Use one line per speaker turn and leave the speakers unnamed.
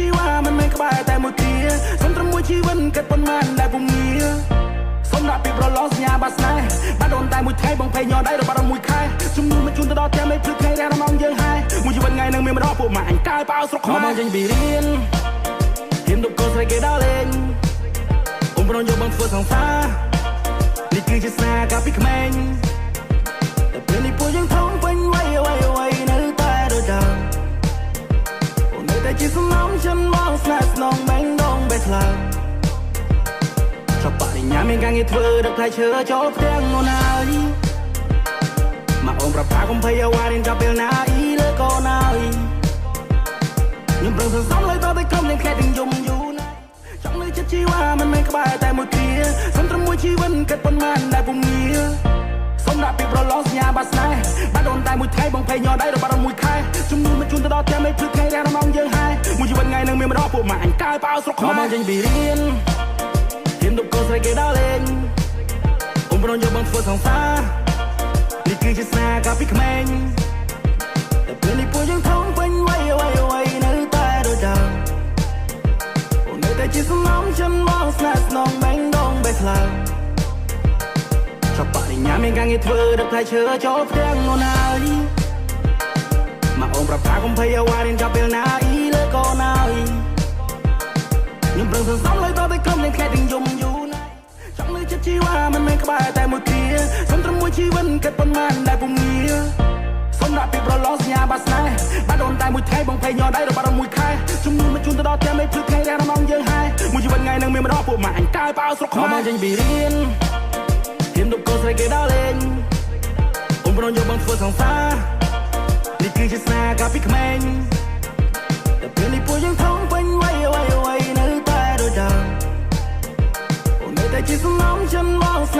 ជីវ៉ាមិនមែនក្បែរតែមួយគ្រាសុំត្រឹមមួយជីវិតគិតប៉ុន្មានដែលពុំងារសុំដាក់ពីប្រឡងសញ្ញាបាត់ស្នេហ៍បាត់អូនតែមួយថ្ងៃបងភ័យញ័រដៃរបស់មួយខែជំនួសមកជូនទៅដល់ផ្ទះមេព្រឹកថ្ងៃរះរំងយើងហើយមួយជីវិតថ្ងៃនឹងមានម្ដងពួកម៉ាក់អញកាយប៉ាវស្រុកខ្មែរមកចេញពីរៀនហ៊ានទៅកូនស្រីគេដល់លេងអូនប្រងយកបងធ្វើសង្សារនេះគឺជាស្នេហ៍កាលពីក្មេងតែពេលនេះពួកយើងធំពេញវ័យនៅតែដូចដើមអូននៅតែជាសំណងចិនមកស្នេហ៍ស្នងបែងដងបែកខ្លាំងចប់បរិញ្ញាមានការងារធ្វើដឹកផ្លែឈើចូលផ្ទាំងអូនហើយមកអូនប្រាប់ថាកុំភ័យអ្វីរៀនចាប់ពេលណាអ៊ីលើកូនហើយខ្ញុំប្រឹងសន្សំលើតតែក្រុមលេងខ្លែទាំងយំយូរណាស់ចង់លើចិត្តជីវ៉ាមិនមែនក្បែរតែមួយគ្រាសុំត្រឹមមួយជីវិតគិតប៉ុន្មានដែលពុំងារសុំដាក់ពីប្រឡងសញ្ញាបាត់ស្នេហ៍បាត់អូនតែមួយថ្ងៃបងភ័យញ័រដៃរបស់មួយខែជំនួសមកជូនទៅដល់ផ្ទះមេព្រឹកថ្ងៃរះរំងយើងហើយមួយជីវិតថ្ងៃនឹងមានម្ដងពួកម៉ាក់អញកាយប៉ាវស្រុកខ្មែរមកចេញពីរៀនហ៊ានទៅកូនស្រីគេដល់លេងអូនប្រងយកបងធ្វើសង្សារនេះគឺជាស្នេហ៍កាលពីក្មេងតែពេលនេះពួកយើងធំពេញវ័យនៅតែដូចដើមអូននៅតែជាសំណងចិនមកស្នេហ៍ស្នងបែងដងបែកខ្លាំងចប់បរិញ្ញាមានការងារធ្វើដឹកផ្លែឈើចូលផ្ទាំងអូនហើយមកអូនប្រាប់ថាកុំភ័យអ្វីរៀនចាប់ពេលណាអ៊ីលើកូនហើយខ្ញុំប្រឹងសន្សំលើតតែក្រុមលេងថ្ងៃទាំងយំយូរណាស់ចង់លើចិត្តជីវ៉ាមិនមែនក្បែរតែមួយគ្រាសុំត្រឹមមួយជីវិតគិតប៉ុន្មានដែលពុំងារសុំដាក់ពីប្រឡងសញ្ញាបាត់ស្នេហ៍បាត់អូនតែមួយថ្ងៃបងភ័យញ័រដៃរបស់មួយខែជំនួសមកជូនទៅដល់ផ្ទះមេព្រឹកថ្ងៃរះរំងយើងហើយមួយជីវិតថ្ងៃនឹងមានម្ដងពួកម៉ាក់អញកាយប៉ាវស្រុកខ្មែរមកចេញពីរៀនហ៊ានទៅកូនស្រីគេដល់លេងអូនប្រងយកបងធ្វើសង្សារនេះគឺជាស្នេហ៍កាលពីក្មេងតែពេលនេះពួកយើងធំពេញវ័យនៅតែដូចដើមអូននៅតែជាសំណងចិនមកស្នេ